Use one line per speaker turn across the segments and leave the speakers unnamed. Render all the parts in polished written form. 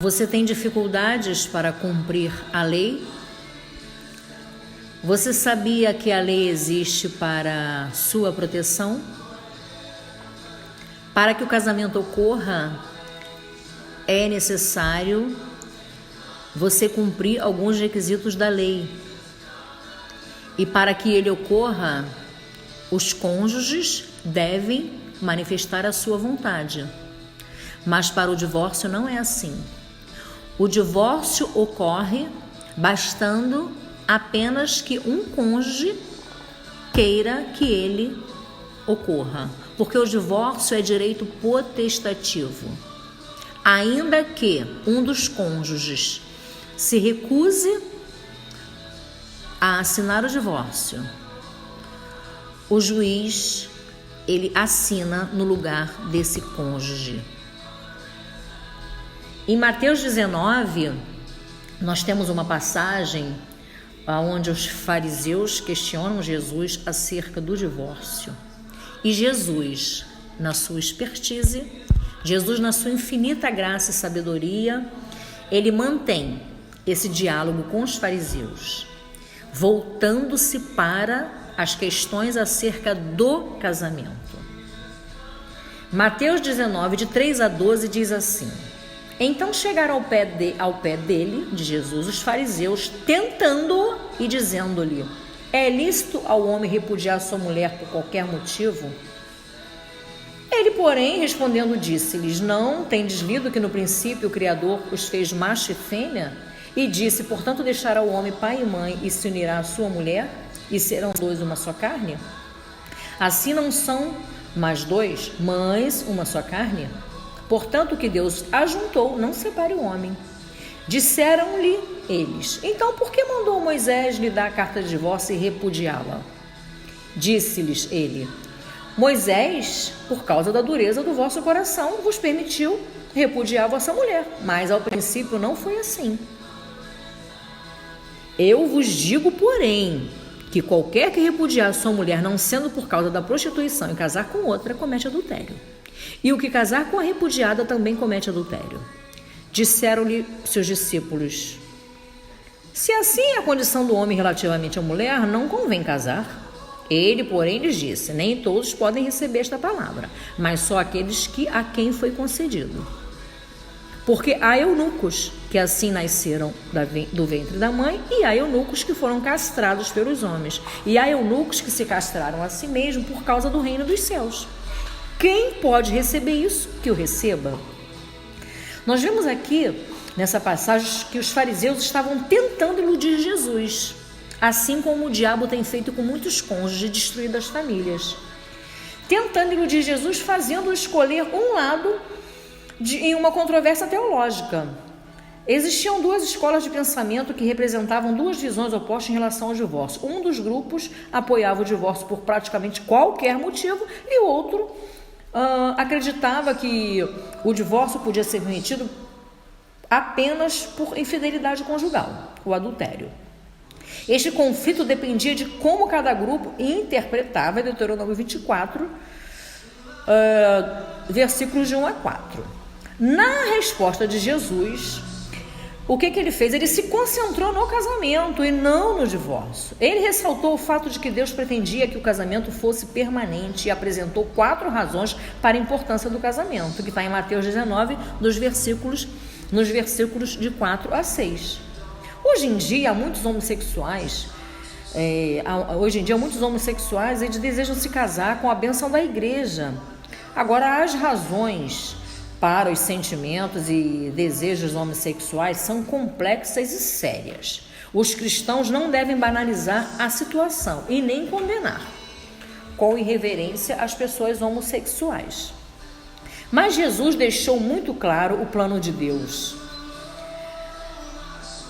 Você tem dificuldades para cumprir a lei? Você sabia que a lei existe para sua proteção? Para que o casamento ocorra, é necessário você cumprir alguns requisitos da lei. E para que ele ocorra, os cônjuges devem manifestar a sua vontade. Mas para o divórcio não é assim. O divórcio ocorre bastando apenas que um cônjuge queira que ele ocorra, porque o divórcio é direito potestativo. Ainda que um dos cônjuges se recuse a assinar o divórcio, o juiz, ele assina no lugar desse cônjuge. Em Mateus 19, nós temos uma passagem onde os fariseus questionam Jesus acerca do divórcio. E Jesus, na sua expertise, Jesus, na sua infinita graça e sabedoria, ele mantém esse diálogo com os fariseus, voltando-se para as questões acerca do casamento. Mateus 19, de 3 a 12, diz assim: Então chegaram ao pé dele, de Jesus, os fariseus, tentando-o e dizendo-lhe: É lícito ao homem repudiar sua mulher por qualquer motivo? Ele, porém, respondendo, disse-lhes: Não tendes lido que no princípio o Criador os fez macho e fêmea? E disse: Portanto deixará o homem pai e mãe e se unirá à sua mulher, e serão dois uma só carne? Assim não são mais dois, mas uma só carne? Portanto, o que Deus ajuntou, não separe o homem. Disseram-lhe eles: Então, por que mandou Moisés lhe dar a carta de divórcio e repudiá-la? Disse-lhes ele: Moisés, por causa da dureza do vosso coração, vos permitiu repudiar a vossa mulher, mas ao princípio não foi assim. Eu vos digo, porém, que qualquer que repudiar sua mulher, não sendo por causa da prostituição, e casar com outra, comete adultério. E o que casar com a repudiada também comete adultério. Disseram-lhe seus discípulos: Se assim é a condição do homem relativamente à mulher, não convém casar. Ele, porém, lhes disse: Nem todos podem receber esta palavra, mas só aqueles a quem foi concedido. Porque há eunucos que assim nasceram do ventre da mãe, e há eunucos que foram castrados pelos homens, e há eunucos que se castraram a si mesmos por causa do reino dos céus. Quem pode receber isso, que o receba. Nós vemos aqui, nessa passagem, que os fariseus estavam tentando iludir Jesus, assim como o diabo tem feito com muitos cônjuges e destruído as famílias. Tentando iludir Jesus, fazendo-o escolher um lado em uma controvérsia teológica. Existiam duas escolas de pensamento que representavam duas visões opostas em relação ao divórcio. Um dos grupos apoiava o divórcio por praticamente qualquer motivo, e o outro acreditava que o divórcio podia ser permitido apenas por infidelidade conjugal, o adultério. Este conflito dependia de como cada grupo interpretava Deuteronômio 24, versículos de 1 a 4. Na resposta de Jesus, o que ele fez? Ele se concentrou no casamento e não no divórcio. Ele ressaltou o fato de que Deus pretendia que o casamento fosse permanente e apresentou 4 razões para a importância do casamento, que está em Mateus 19, nos versículos de 4 a 6. Hoje em dia, muitos homossexuais, eles desejam se casar com a bênção da igreja. Agora, as razões para os sentimentos e desejos homossexuais são complexas e sérias. Os cristãos não devem banalizar a situação e nem condenar com irreverência as pessoas homossexuais. Mas Jesus deixou muito claro o plano de Deus.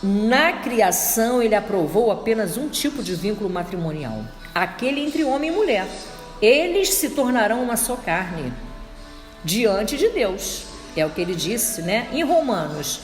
Na criação, ele aprovou apenas um tipo de vínculo matrimonial, aquele entre homem e mulher. Eles se tornarão uma só carne diante de Deus. É o que ele disse, né? Em Romanos,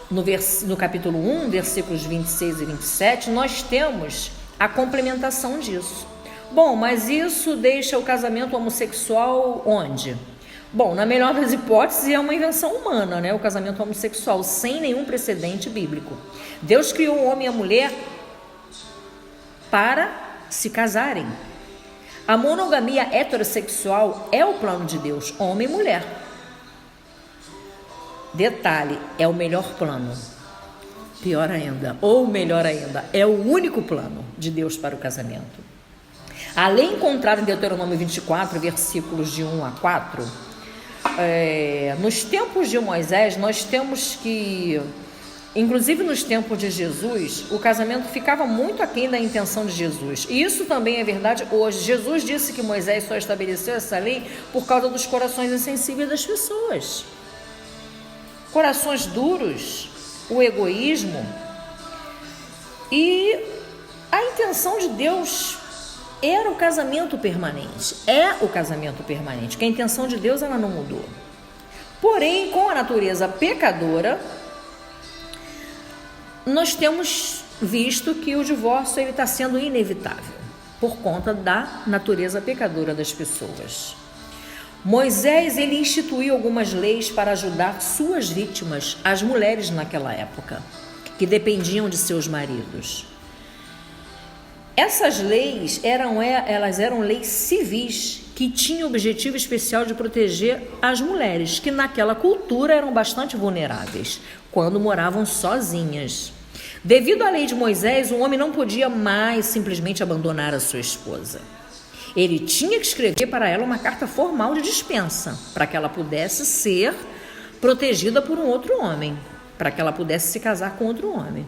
no capítulo 1, versículos 26 e 27, nós temos a complementação disso. Bom, mas isso deixa o casamento homossexual onde? Bom, na melhor das hipóteses, é uma invenção humana, né? O casamento homossexual, sem nenhum precedente bíblico. Deus criou o homem e a mulher para se casarem. A monogamia heterossexual é o plano de Deus, homem e mulher. Detalhe, é o melhor plano. Pior ainda, ou melhor ainda, é o único plano de Deus para o casamento. A lei encontrada em Deuteronômio 24, versículos de 1 a 4, nos tempos de Moisés, nós temos que, inclusive nos tempos de Jesus, o casamento ficava muito aquém da intenção de Jesus. E isso também é verdade hoje. Jesus disse que Moisés só estabeleceu essa lei por causa dos corações insensíveis das pessoas. Corações duros, o egoísmo. E a intenção de Deus era o casamento permanente, é o casamento permanente, que a intenção de Deus ela não mudou. Porém, com a natureza pecadora, nós temos visto que o divórcio está sendo inevitável, por conta da natureza pecadora das pessoas. Moisés ele instituiu algumas leis para ajudar suas vítimas, as mulheres naquela época, que dependiam de seus maridos. Essas leis eram leis civis que tinham o objetivo especial de proteger as mulheres, que naquela cultura eram bastante vulneráveis, quando moravam sozinhas. Devido à lei de Moisés, o homem não podia mais simplesmente abandonar a sua esposa. Ele tinha que escrever para ela uma carta formal de dispensa, para que ela pudesse ser protegida por um outro homem, para que ela pudesse se casar com outro homem.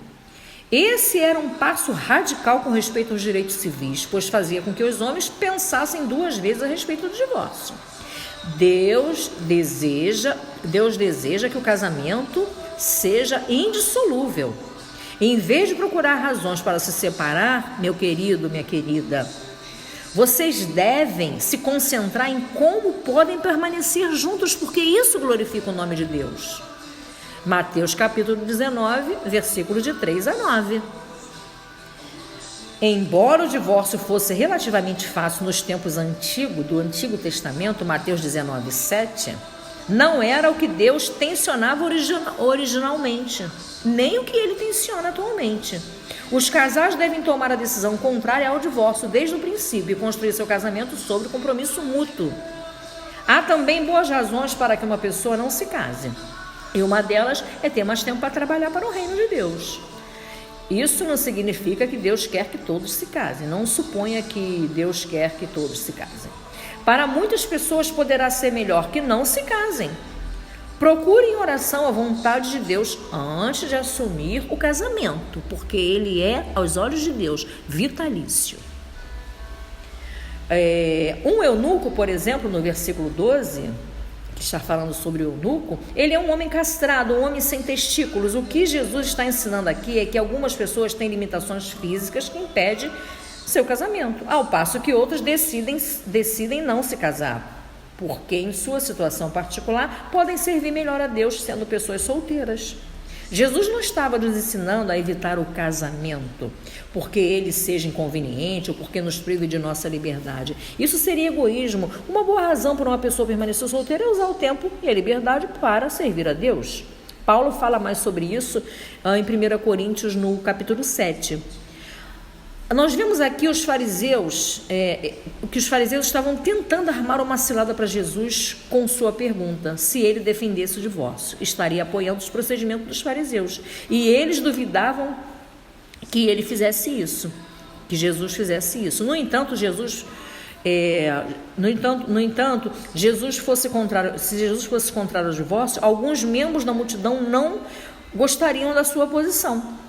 Esse era um passo radical com respeito aos direitos civis, pois fazia com que os homens pensassem duas vezes a respeito do divórcio. Deus deseja que o casamento seja indissolúvel. Em vez de procurar razões para se separar, meu querido, minha querida, vocês devem se concentrar em como podem permanecer juntos, porque isso glorifica o nome de Deus. Mateus capítulo 19, versículos de 3 a 9. Embora o divórcio fosse relativamente fácil nos tempos antigos, do Antigo Testamento, Mateus 19, 7, não era o que Deus tensionava originalmente, nem o que ele tenciona atualmente. Os casais devem tomar a decisão contrária ao divórcio desde o princípio e construir seu casamento sobre compromisso mútuo. Há também boas razões para que uma pessoa não se case. E uma delas é ter mais tempo para trabalhar para o reino de Deus. Isso não significa que Deus quer que todos se casem. Não suponha que Deus quer que todos se casem. Para muitas pessoas poderá ser melhor que não se casem. Procure em oração a vontade de Deus antes de assumir o casamento, porque ele é, aos olhos de Deus, vitalício. Um eunuco, por exemplo, no versículo 12... que está falando sobre o eunuco, ele é um homem castrado, um homem sem testículos. O que Jesus está ensinando aqui é que algumas pessoas têm limitações físicas que impedem seu casamento, ao passo que outras decidem não se casar, porque em sua situação particular podem servir melhor a Deus sendo pessoas solteiras. Jesus não estava nos ensinando a evitar o casamento porque ele seja inconveniente ou porque nos prive de nossa liberdade. Isso seria egoísmo. Uma boa razão para uma pessoa permanecer solteira é usar o tempo e a liberdade para servir a Deus. Paulo fala mais sobre isso em 1 Coríntios, no capítulo 7. Nós vemos aqui os fariseus, que os fariseus estavam tentando armar uma cilada para Jesus com sua pergunta, se ele defendesse o divórcio, estaria apoiando os procedimentos dos fariseus. E eles duvidavam que ele fizesse isso, que Jesus fizesse isso. No entanto, se Jesus fosse contrário ao divórcio, alguns membros da multidão não gostariam da sua posição.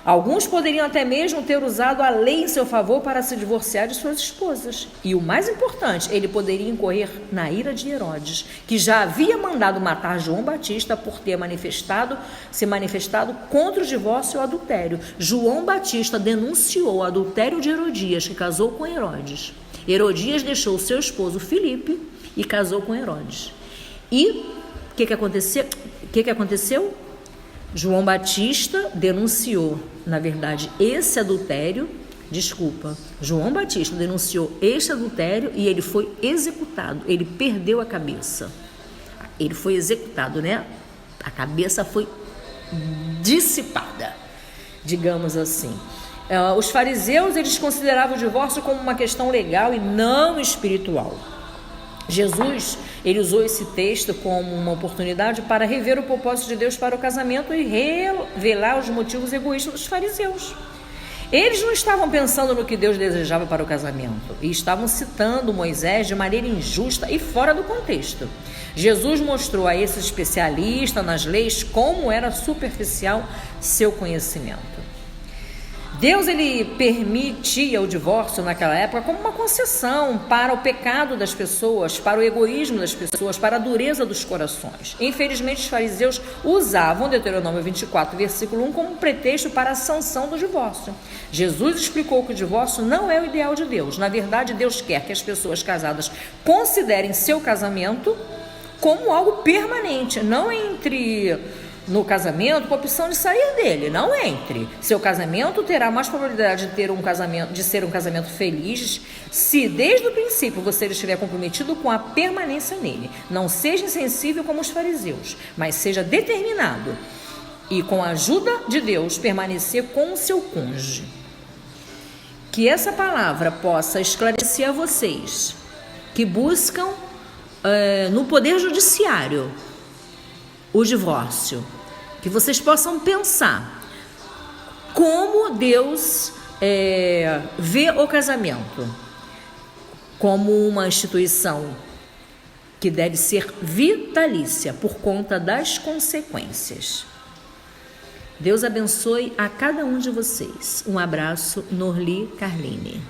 Alguns poderiam até mesmo ter usado a lei em seu favor para se divorciar de suas esposas. E o mais importante, ele poderia incorrer na ira de Herodes, que já havia mandado matar João Batista por ter se manifestado contra o divórcio e o adultério. João Batista denunciou o adultério de Herodias, que casou com Herodes. Herodias deixou seu esposo Filipe e casou com Herodes. E o que aconteceu? João Batista denunciou, na verdade, esse adultério. João Batista denunciou este adultério e ele foi executado. Ele perdeu a cabeça. Ele foi executado, né? A cabeça foi dissipada, digamos assim. Os fariseus, eles consideravam o divórcio como uma questão legal e não espiritual. Jesus, ele usou esse texto como uma oportunidade para rever o propósito de Deus para o casamento e revelar os motivos egoístas dos fariseus. Eles não estavam pensando no que Deus desejava para o casamento e estavam citando Moisés de maneira injusta e fora do contexto. Jesus mostrou a esses especialistas nas leis como era superficial seu conhecimento. Deus, ele permitia o divórcio naquela época como uma concessão para o pecado das pessoas, para o egoísmo das pessoas, para a dureza dos corações. Infelizmente, os fariseus usavam Deuteronômio 24, versículo 1 como pretexto para a sanção do divórcio. Jesus explicou que o divórcio não é o ideal de Deus. Na verdade, Deus quer que as pessoas casadas considerem seu casamento como algo permanente, não entre no casamento com a opção de sair dele, não entre. Seu casamento terá mais probabilidade de ser um casamento feliz se desde o princípio você estiver comprometido com a permanência nele. Não seja insensível como os fariseus, mas seja determinado e, com a ajuda de Deus, permanecer com o seu cônjuge. Que essa palavra possa esclarecer a vocês que buscam no poder judiciário o divórcio, que vocês possam pensar como Deus vê o casamento como uma instituição que deve ser vitalícia por conta das consequências. Deus abençoe a cada um de vocês. Um abraço, Norli Carline.